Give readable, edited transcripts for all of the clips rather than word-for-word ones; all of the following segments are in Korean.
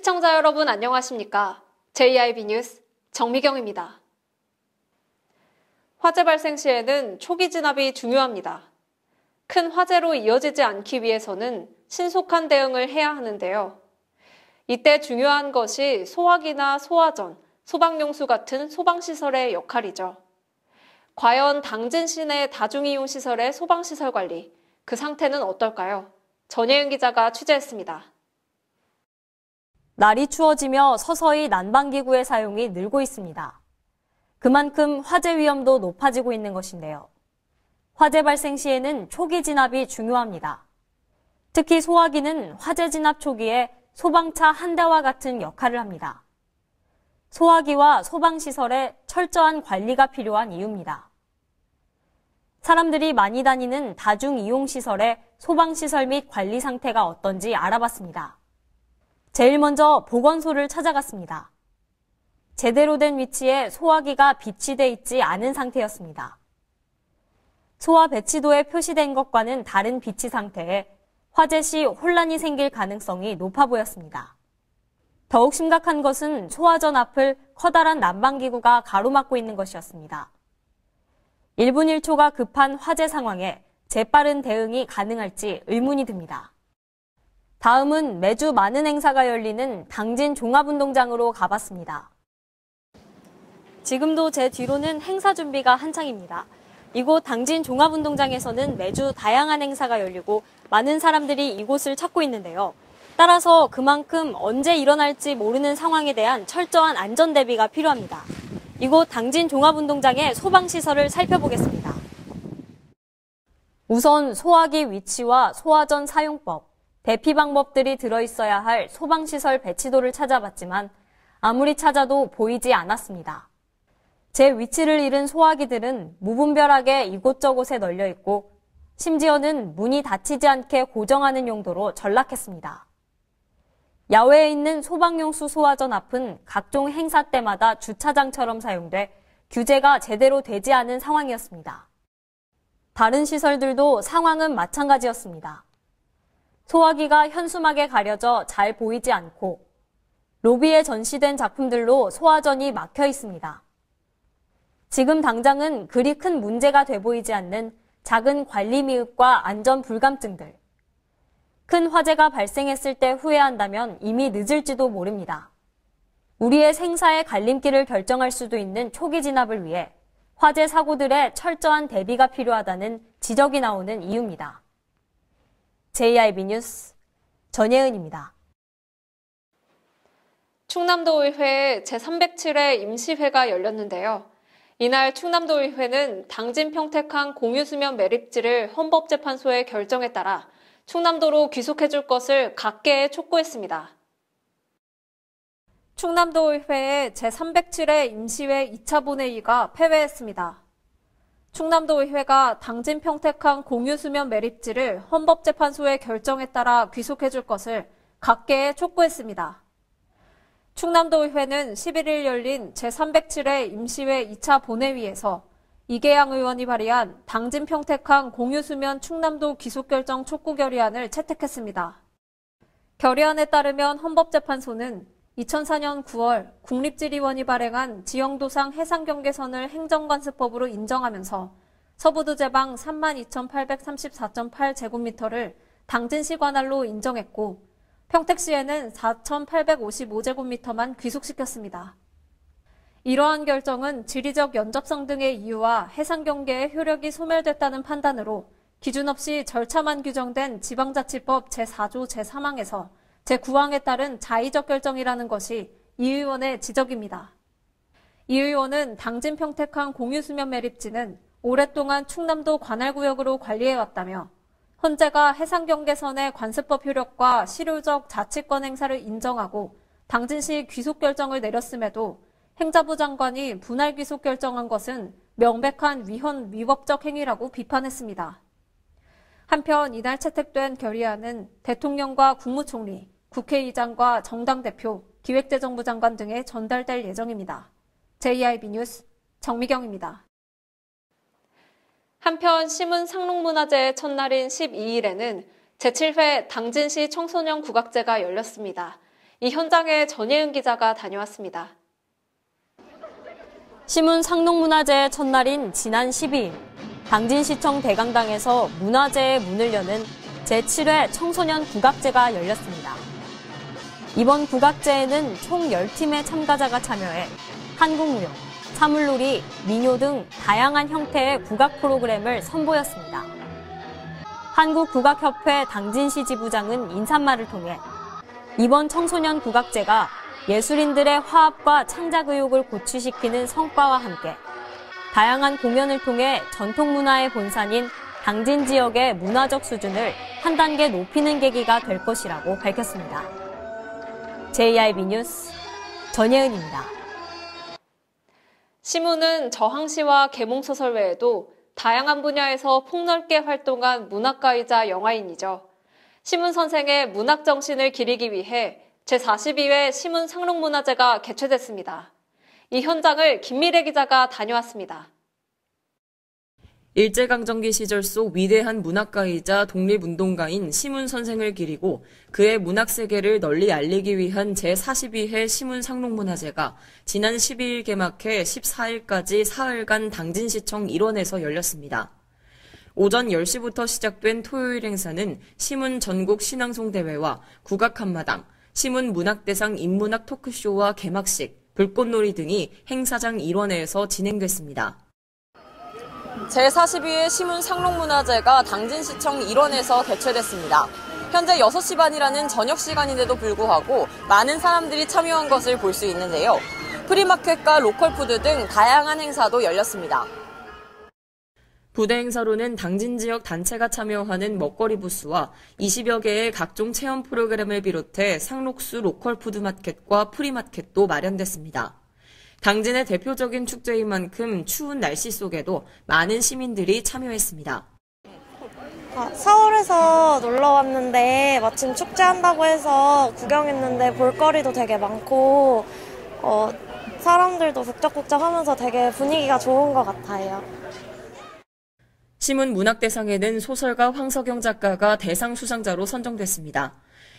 시청자 여러분 안녕하십니까? JIB 뉴스 정미경입니다. 화재 발생 시에는 초기 진압이 중요합니다. 큰 화재로 이어지지 않기 위해서는 신속한 대응을 해야 하는데요. 이때 중요한 것이 소화기나 소화전, 소방용수 같은 소방시설의 역할이죠. 과연 당진 시내 다중이용시설의 소방시설 관리, 그 상태는 어떨까요? 전예은 기자가 취재했습니다. 날이 추워지며 서서히 난방기구의 사용이 늘고 있습니다. 그만큼 화재 위험도 높아지고 있는 것인데요. 화재 발생 시에는 초기 진압이 중요합니다. 특히 소화기는 화재 진압 초기에 소방차 한 대와 같은 역할을 합니다. 소화기와 소방시설의 철저한 관리가 필요한 이유입니다. 사람들이 많이 다니는 다중이용시설의 소방시설 및 관리 상태가 어떤지 알아봤습니다. 제일 먼저 보건소를 찾아갔습니다. 제대로 된 위치에 소화기가 비치돼 있지 않은 상태였습니다. 소화 배치도에 표시된 것과는 다른 비치 상태에 화재 시 혼란이 생길 가능성이 높아 보였습니다. 더욱 심각한 것은 소화전 앞을 커다란 난방기구가 가로막고 있는 것이었습니다. 1분 1초가 급한 화재 상황에 재빠른 대응이 가능할지 의문이 듭니다. 다음은 매주 많은 행사가 열리는 당진 종합운동장으로 가봤습니다. 지금도 제 뒤로는 행사 준비가 한창입니다. 이곳 당진 종합운동장에서는 매주 다양한 행사가 열리고 많은 사람들이 이곳을 찾고 있는데요. 따라서 그만큼 언제 일어날지 모르는 상황에 대한 철저한 안전 대비가 필요합니다. 이곳 당진 종합운동장의 소방시설을 살펴보겠습니다. 우선 소화기 위치와 소화전 사용법, 대피 방법들이 들어있어야 할 소방시설 배치도를 찾아봤지만 아무리 찾아도 보이지 않았습니다. 제 위치를 잃은 소화기들은 무분별하게 이곳저곳에 널려 있고 심지어는 문이 닫히지 않게 고정하는 용도로 전락했습니다. 야외에 있는 소방용수 소화전 앞은 각종 행사 때마다 주차장처럼 사용돼 규제가 제대로 되지 않은 상황이었습니다. 다른 시설들도 상황은 마찬가지였습니다. 소화기가 현수막에 가려져 잘 보이지 않고 로비에 전시된 작품들로 소화전이 막혀 있습니다. 지금 당장은 그리 큰 문제가 돼 보이지 않는 작은 관리 미흡과 안전 불감증들. 큰 화재가 발생했을 때 후회한다면 이미 늦을지도 모릅니다. 우리의 생사의 갈림길을 결정할 수도 있는 초기 진압을 위해 화재 사고들의 철저한 대비가 필요하다는 지적이 나오는 이유입니다. JIB 뉴스 전예은입니다. 충남도의회 제307회 임시회가 열렸는데요. 이날 충남도의회는 당진 평택항 공유수면 매립지를 헌법재판소의 결정에 따라 충남도로 귀속해줄 것을 각계에 촉구했습니다. 충남도의회의 제307회 임시회 2차 본회의가 폐회했습니다. 충남도의회가 당진 평택항 공유수면 매립지를 헌법재판소의 결정에 따라 귀속해줄 것을 각계에 촉구했습니다. 충남도의회는 11일 열린 제307회 임시회 2차 본회의에서 이계양 의원이 발의한 당진 평택항 공유수면 충남도 귀속결정 촉구 결의안을 채택했습니다. 결의안에 따르면 헌법재판소는 2004년 9월 국립지리원이 발행한 지형도상 해상경계선을 행정관습법으로 인정하면서 서부도제방 32,834.8제곱미터를 당진시 관할로 인정했고 평택시에는 4,855제곱미터만 귀속시켰습니다. 이러한 결정은 지리적 연접성 등의 이유와 해상경계의 효력이 소멸됐다는 판단으로 기준 없이 절차만 규정된 지방자치법 제4조 제3항에서 제9항에 따른 자의적 결정이라는 것이 이 의원의 지적입니다. 이 의원은 당진 평택항 공유수면 매립지는 오랫동안 충남도 관할구역으로 관리해왔다며 헌재가 해상경계선의 관습법 효력과 실효적 자치권 행사를 인정하고 당진시 귀속결정을 내렸음에도 행자부 장관이 분할 귀속 결정한 것은 명백한 위헌 위법적 행위라고 비판했습니다. 한편 이날 채택된 결의안은 대통령과 국무총리, 국회의장과 정당 대표, 기획재정부 장관 등에 전달될 예정입니다. JIB 뉴스 정미경입니다. 한편 시문 상록문화제의 첫날인 12일에는 제7회 당진시 청소년 국악제가 열렸습니다. 이 현장에 전예은 기자가 다녀왔습니다. 시문 상록문화제의 첫날인 지난 12일, 당진시청 대강당에서 문화제의 문을 여는 제7회 청소년 국악제가 열렸습니다. 이번 국악제에는 총 10팀의 참가자가 참여해 한국무용, 사물놀이, 민요 등 다양한 형태의 국악 프로그램을 선보였습니다. 한국국악협회 당진시 지부장은 인사말을 통해 이번 청소년 국악제가 예술인들의 화합과 창작 의욕을 고취시키는 성과와 함께 다양한 공연을 통해 전통문화의 본산인 당진 지역의 문화적 수준을 한 단계 높이는 계기가 될 것이라고 밝혔습니다. JIB 뉴스 전예은입니다. 시문은 저항시와 계몽소설 외에도 다양한 분야에서 폭넓게 활동한 문학가이자 영화인이죠. 시문 선생의 문학 정신을 기리기 위해 제42회 시문 상록문화제가 개최됐습니다. 이 현장을 김미래 기자가 다녀왔습니다. 일제강점기 시절 속 위대한 문학가이자 독립운동가인 시문 선생을 기리고 그의 문학세계를 널리 알리기 위한 제42회 시문 상록문화제가 지난 12일 개막해 14일까지 사흘간 당진시청 일원에서 열렸습니다. 오전 10시부터 시작된 토요일 행사는 시문 전국 신앙송대회와 국악한마당, 시문 문학대상 인문학 토크쇼와 개막식, 불꽃놀이 등이 행사장 일원에서 진행됐습니다. 제42회 시문 상록문화제가 당진시청 일원에서 개최됐습니다. 현재 6시 반이라는 저녁 시간인데도 불구하고 많은 사람들이 참여한 것을 볼 수 있는데요. 프리마켓과 로컬푸드 등 다양한 행사도 열렸습니다. 부대 행사로는 당진 지역 단체가 참여하는 먹거리 부스와 20여 개의 각종 체험 프로그램을 비롯해 상록수 로컬푸드 마켓과 프리마켓도 마련됐습니다. 당진의 대표적인 축제인 만큼 추운 날씨 속에도 많은 시민들이 참여했습니다. 서울에서 놀러 왔는데 마침 축제한다고 해서 구경했는데 볼거리도 되게 많고 사람들도 북적북적하면서 되게 분위기가 좋은 것 같아요. 시문 문학대상에는 소설가 황석영 작가가 대상 수상자로 선정됐습니다.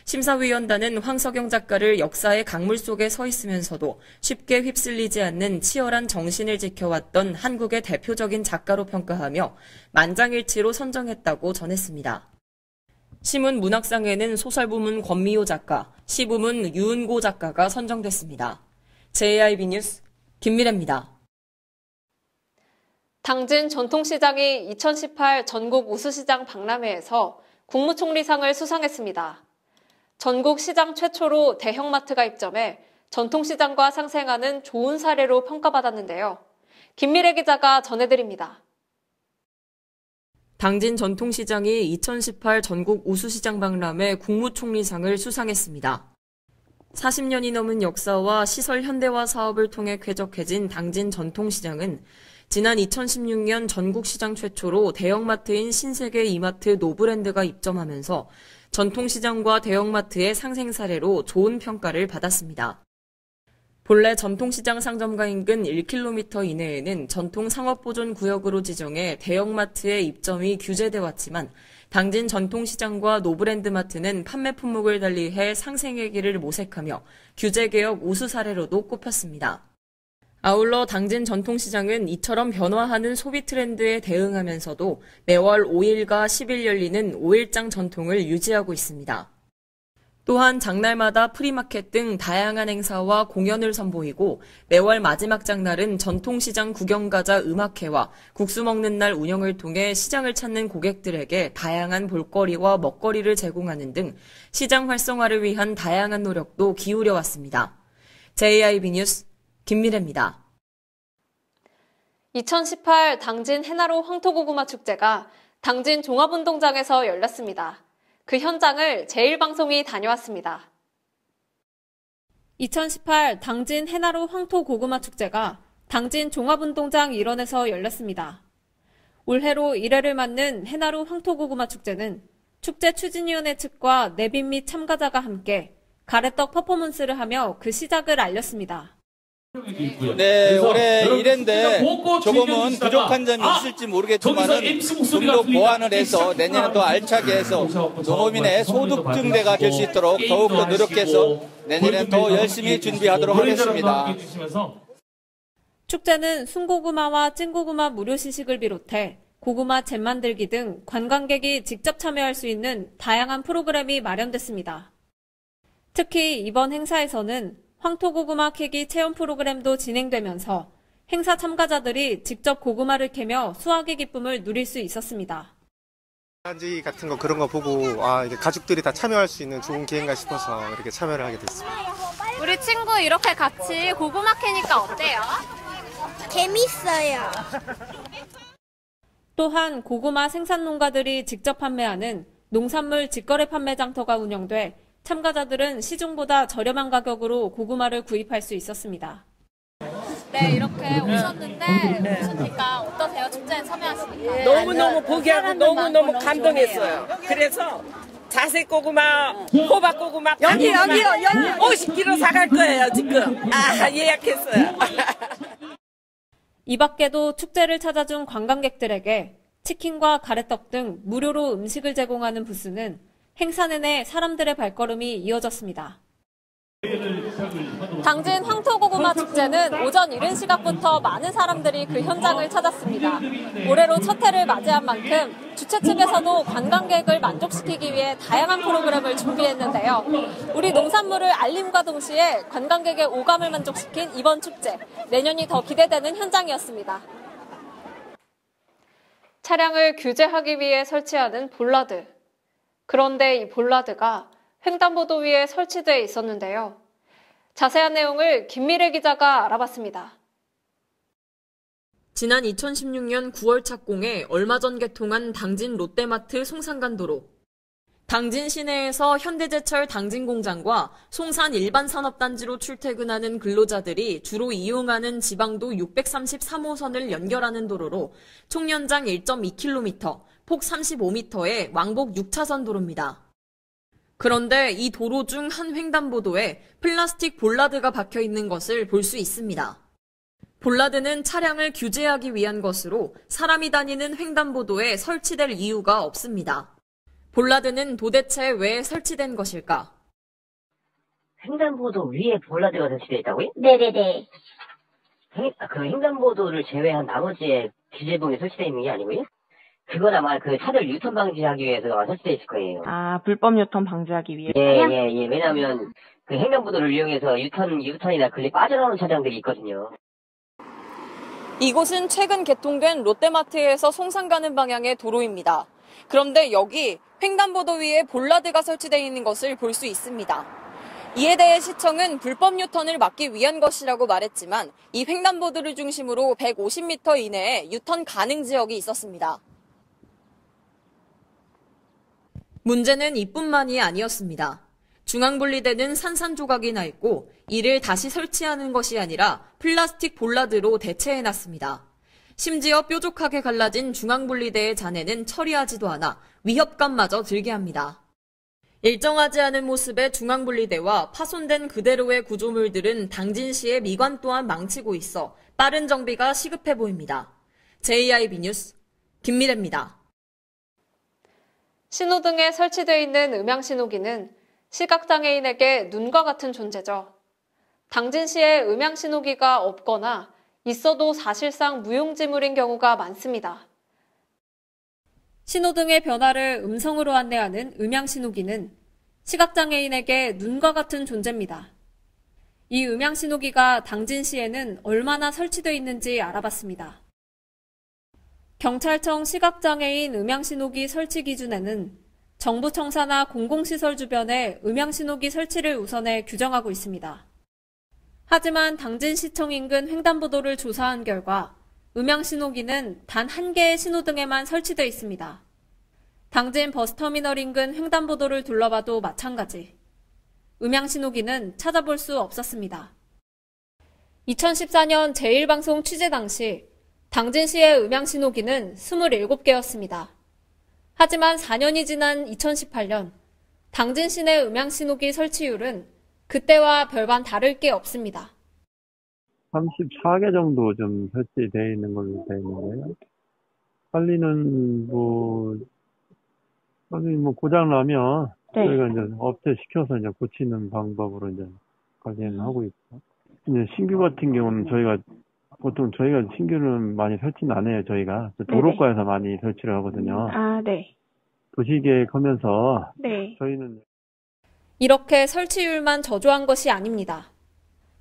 심사위원단은 황석영 작가를 역사의 강물 속에 서 있으면서도 쉽게 휩쓸리지 않는 치열한 정신을 지켜왔던 한국의 대표적인 작가로 평가하며 만장일치로 선정했다고 전했습니다. 시문 문학상에는 소설부문 권미호 작가, 시부문 유은고 작가가 선정됐습니다. JIB 뉴스 김미래입니다. 당진 전통시장이 2018 전국 우수시장 박람회에서 국무총리상을 수상했습니다. 전국 시장 최초로 대형마트가 입점해 전통시장과 상생하는 좋은 사례로 평가받았는데요. 김미래 기자가 전해드립니다. 당진 전통시장이 2018 전국 우수시장 박람회 국무총리상을 수상했습니다. 40년이 넘은 역사와 시설 현대화 사업을 통해 쾌적해진 당진 전통시장은 지난 2016년 전국시장 최초로 대형마트인 신세계 이마트 노브랜드가 입점하면서 전통시장과 대형마트의 상생 사례로 좋은 평가를 받았습니다. 본래 전통시장 상점과 인근 1km 이내에는 전통상업보존구역으로 지정해 대형마트의 입점이 규제돼 왔지만 당진 전통시장과 노브랜드마트는 판매 품목을 달리해 상생의 길을 모색하며 규제개혁 우수 사례로도 꼽혔습니다. 아울러 당진 전통시장은 이처럼 변화하는 소비 트렌드에 대응하면서도 매월 5일과 10일 열리는 5일장 전통을 유지하고 있습니다. 또한 장날마다 프리마켓 등 다양한 행사와 공연을 선보이고 매월 마지막 장날은 전통시장 구경가자 음악회와 국수 먹는 날 운영을 통해 시장을 찾는 고객들에게 다양한 볼거리와 먹거리를 제공하는 등 시장 활성화를 위한 다양한 노력도 기울여 왔습니다. JIB 뉴스 김미래입니다. 2018 당진 해나로 황토고구마 축제가 당진 종합운동장에서 열렸습니다. 그 현장을 제일방송이 다녀왔습니다. 2018 당진 해나로 황토고구마 축제가 당진 종합운동장 일원에서 열렸습니다. 올해로 1회를 맞는 해나로 황토고구마 축제는 축제 추진위원회 측과 내빈 및 참가자가 함께 가래떡 퍼포먼스를 하며 그 시작을 알렸습니다. 네, 올해 1회인데 조금은 부족한 점이 있을지 모르겠지만은 좀 더 보완을 해서 내년에 더 알차게 해서 농업인의 소득 증대가 될 수 있도록 더욱더 노력해서 내년에 더 열심히 준비하도록 하겠습니다. 축제는 순고구마와 찐고구마 무료 시식을 비롯해 고구마 잼 만들기 등 관광객이 직접 참여할 수 있는 다양한 프로그램이 마련됐습니다. 특히 이번 행사에서는 황토고구마 캐기 체험 프로그램도 진행되면서 행사 참가자들이 직접 고구마를 캐며 수확의 기쁨을 누릴 수 있었습니다. 단지 같은 거 그런 거 보고 이게 가족들이 다 참여할 수 있는 좋은 기회인가 싶어서 이렇게 참여를 하게 됐습니다. 우리 친구 이렇게 같이 고구마 캐니까 어때요? 재밌어요. 또한 고구마 생산 농가들이 직접 판매하는 농산물 직거래 판매장터가 운영돼 참가자들은 시중보다 저렴한 가격으로 고구마를 구입할 수 있었습니다. 네, 이렇게 오셨는데 오셨으니까 어떠세요? 축제에 참여하시니까? 너무너무 보기하고 너무너무 감동했어요. 그래서 자색 고구마, 호박 고구마 여기요. 50kg 사갈 거예요, 지금. 예약했어요. 이 밖에도 축제를 찾아준 관광객들에게 치킨과 가래떡 등 무료로 음식을 제공하는 부스는 행사 내내 사람들의 발걸음이 이어졌습니다. 당진 황토고구마 축제는 오전 이른 시각부터 많은 사람들이 그 현장을 찾았습니다. 올해로 첫 해를 맞이한 만큼 주최 측에서도 관광객을 만족시키기 위해 다양한 프로그램을 준비했는데요. 우리 농산물을 알림과 동시에 관광객의 오감을 만족시킨 이번 축제, 내년이 더 기대되는 현장이었습니다. 차량을 규제하기 위해 설치하는 볼라드. 그런데 이 볼라드가 횡단보도 위에 설치돼 있었는데요. 자세한 내용을 김미래 기자가 알아봤습니다. 지난 2016년 9월 착공해 얼마 전 개통한 당진 롯데마트 송산간도로. 당진 시내에서 현대제철 당진 공장과 송산 일반산업단지로 출퇴근하는 근로자들이 주로 이용하는 지방도 633호선을 연결하는 도로로 총 연장 1.2km, 폭 35m의 왕복 6차선 도로입니다. 그런데 이 도로 중 한 횡단보도에 플라스틱 볼라드가 박혀 있는 것을 볼 수 있습니다. 볼라드는 차량을 규제하기 위한 것으로 사람이 다니는 횡단보도에 설치될 이유가 없습니다. 볼라드는 도대체 왜 설치된 것일까? 횡단보도 위에 볼라드가 설치되어 있다고요? 네네네. 그 횡단보도를 제외한 나머지에 기재봉에 설치되어 있는 게 아니고요? 그건 아마 그 차들 유턴 방지하기 위해서 설치되어 있을 거예요. 불법 유턴 방지하기 위해. 예. 왜냐하면 그 횡단보도를 이용해서 유턴이나 글리 빠져나오는 차량들이 있거든요. 이곳은 최근 개통된 롯데마트에서 송산 가는 방향의 도로입니다. 그런데 여기 횡단보도 위에 볼라드가 설치되어 있는 것을 볼 수 있습니다. 이에 대해 시청은 불법 유턴을 막기 위한 것이라고 말했지만 이 횡단보도를 중심으로 150m 이내에 유턴 가능 지역이 있었습니다. 문제는 이뿐만이 아니었습니다. 중앙분리대는 산산조각이 나 있고 이를 다시 설치하는 것이 아니라 플라스틱 볼라드로 대체해놨습니다. 심지어 뾰족하게 갈라진 중앙분리대의 잔해는 처리하지도 않아 위협감마저 들게 합니다. 일정하지 않은 모습의 중앙분리대와 파손된 그대로의 구조물들은 당진시의 미관 또한 망치고 있어 빠른 정비가 시급해 보입니다. JIB 뉴스 김미래입니다. 신호등에 설치되어 있는 음향신호기는 시각장애인에게 눈과 같은 존재죠. 당진시에 음향신호기가 없거나 있어도 사실상 무용지물인 경우가 많습니다. 신호등의 변화를 음성으로 안내하는 음향신호기는 시각장애인에게 눈과 같은 존재입니다. 이 음향신호기가 당진시에는 얼마나 설치되어 있는지 알아봤습니다. 경찰청 시각장애인 음향신호기 설치 기준에는 정부 청사나 공공시설 주변에 음향신호기 설치를 우선해 규정하고 있습니다. 하지만 당진시청 인근 횡단보도를 조사한 결과 음향신호기는 단 한 개의 신호등에만 설치되어 있습니다. 당진 버스터미널 인근 횡단보도를 둘러봐도 마찬가지. 음향신호기는 찾아볼 수 없었습니다. 2014년 제1방송 취재 당시 당진시의 음향신호기는 27개였습니다. 하지만 4년이 지난 2018년 당진시 내 음향신호기 설치율은 그때와 별반 다를 게 없습니다. 34개 정도 좀 설치되어 있는 걸로 되어 있는데요. 관리는 고장 나면 네. 저희가 이제 업체 시켜서 이제 고치는 방법으로 이제 관리는 하고 있고. 이제 신규 같은 경우는 보통 저희가 신규는 많이 설치는 안 해요, 저희가. 도로가에서 많이 설치를 하거든요. 아, 네. 도시계획 하면서 네. 저희는 이렇게 설치율만 저조한 것이 아닙니다.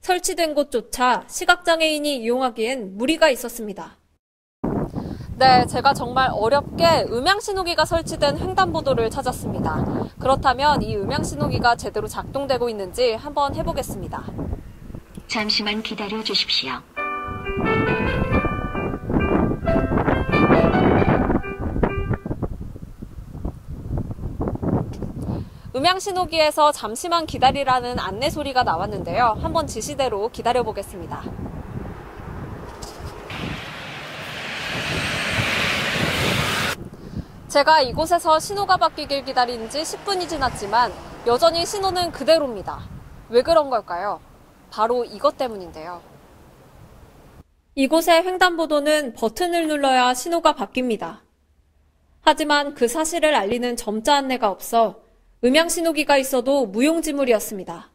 설치된 곳조차 시각장애인이 이용하기엔 무리가 있었습니다. 네, 제가 정말 어렵게 음향신호기가 설치된 횡단보도를 찾았습니다. 그렇다면 이 음향신호기가 제대로 작동되고 있는지 한번 해보겠습니다. 잠시만 기다려 주십시오. 음향신호기에서 잠시만 기다리라는 안내 소리가 나왔는데요. 한번 지시대로 기다려보겠습니다. 제가 이곳에서 신호가 바뀌길 기다린 지 10분이 지났지만 여전히 신호는 그대로입니다. 왜 그런 걸까요? 바로 이것 때문인데요. 이곳의 횡단보도는 버튼을 눌러야 신호가 바뀝니다. 하지만 그 사실을 알리는 점자 안내가 없어 음향신호기가 있어도 무용지물이었습니다.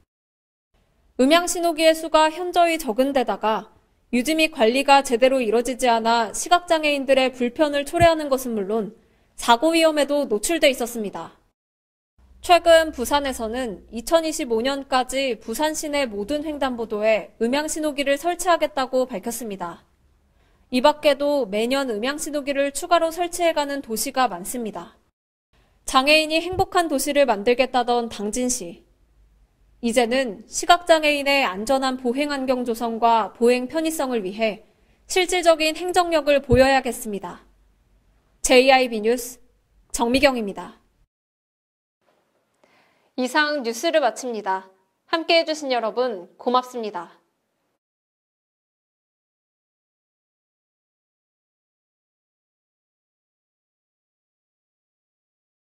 음향신호기의 수가 현저히 적은 데다가 유지 및 관리가 제대로 이뤄지지 않아 시각장애인들의 불편을 초래하는 것은 물론 사고 위험에도 노출돼 있었습니다. 최근 부산에서는 2025년까지 부산 시내 모든 횡단보도에 음향신호기를 설치하겠다고 밝혔습니다. 이 밖에도 매년 음향신호기를 추가로 설치해가는 도시가 많습니다. 장애인이 행복한 도시를 만들겠다던 당진시. 이제는 시각장애인의 안전한 보행 환경 조성과 보행 편의성을 위해 실질적인 행정력을 보여야겠습니다. JIB 뉴스 정미경입니다. 이상 뉴스를 마칩니다. 함께해 주신 여러분 고맙습니다.